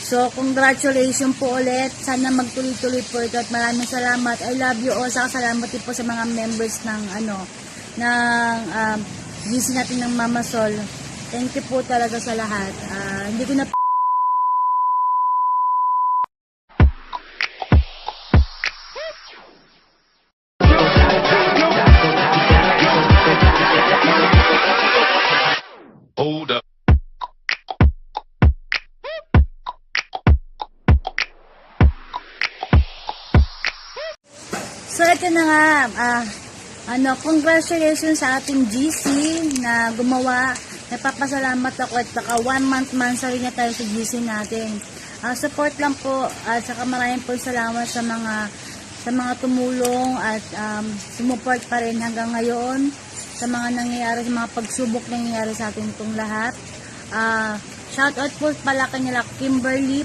So, congratulations po ulit. Sana magtuloy-tuloy po ito at maraming salamat. I love you all. Saka salamat din po sa mga members ng GC natin ng Mama Sol. Thank you po talaga sa lahat. Hindi ko na Hold up. So, ito na nga, congratulations sa ating GC na gumawa. Napapasalamat ako at saka 1 month mansary na tayo sa GC natin. Support lang po at saka maraming po salamat sa mga tumulong at sumuport pa rin hanggang ngayon sa mga nangyayari, sa mga pagsubok na nangyayari sa atin itong lahat. Shoutout po pala kanila Kimberly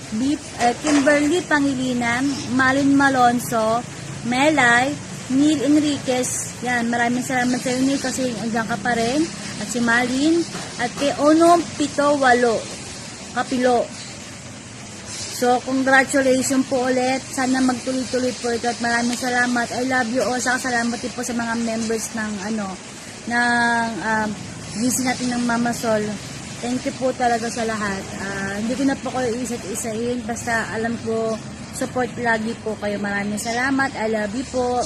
Pangilinan, Malin Malonzo, Melay, Neil Enriquez. Yan, maraming salamat sa inyo kasi andyan ka pa rin. At si Malin. At kay Ono Pito Walo Kapilo. So, congratulations po ulit. Sana magtuloy-tuloy po ito at maraming salamat. I love you all. Saka salamat din po sa mga members ng GC natin ng Mama Sol. Thank you po talaga sa lahat. Hindi ko na po kayo isa't-isahin. Basta alam ko, support lagi po kayo. Maraming salamat. I love you po.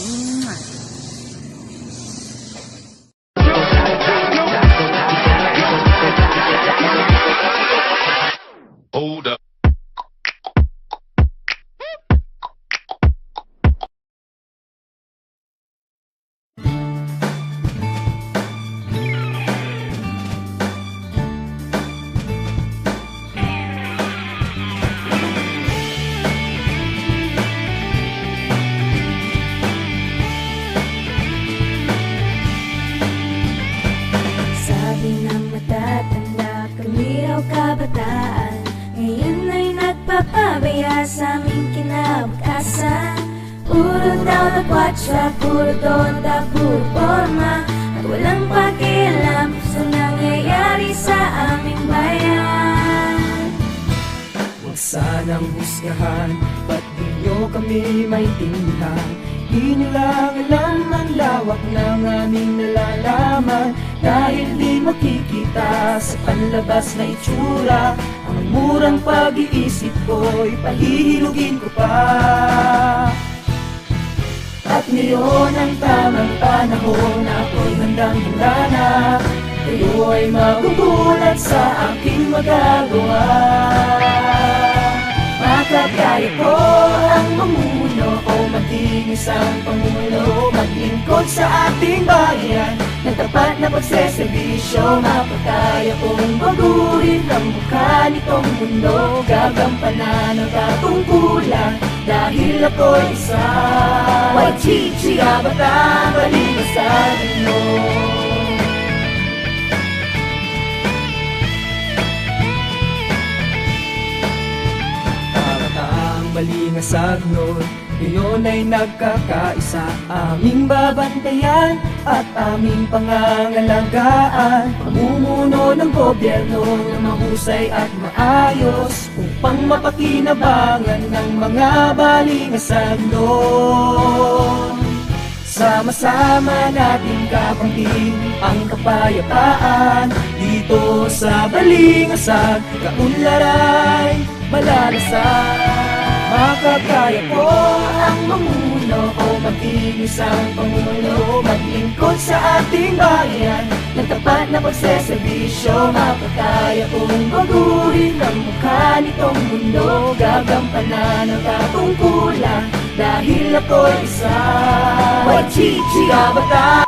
Hold up. Kabataan, ngayon ay nagpapabaya sa aming kinabukasan. Puro daw takwatsa, puro tonta, puro forma, at walang pakialam sa nangyayari sa aming bayan. Huwag sanang husgahan, ba't di nyo kami maintindihan? Di nyo lang alam ang lawak ng aming nalalaman. Dahil di makikita sa panlabas na itsura, ang murang pag-iisip ko'y pahihilugin ko pa. At ngayon ang tamang panahon na ako'y handang-handa na. Kayo ay magugulat sa aking magagawa. Makakaya ko ang mamuno o maging isang pangulo, maglingkod sa ating bayan ng tapat na pagseservisyo. Mapakaya kong baguhin ang mukha nitong mundo, gagampanan ang katungkulan dahil ako'y isa. YGG Kabataan, balibasan ninyo. Balingasag nun, ngayon ay nagkakaisa. Aming babantayan at aming pangangalagaan, pamumuno ng gobyerno na mahusay at maayos, upang mapakinabangan ng mga balingasag nun. Sama-sama nating kakamtin ang kapayapaan dito sa Balingasag, kaunlaray, malalasan. Makakaya ko ang mamuno o maging isang pangulo, maglingkod sa ating bayan ng tapat na pagseservisyo. Makakaya kong baguhin ang mukha nitong mundo, gagampanan ang katungkulan dahil ako'y isa. YGG Kabataan.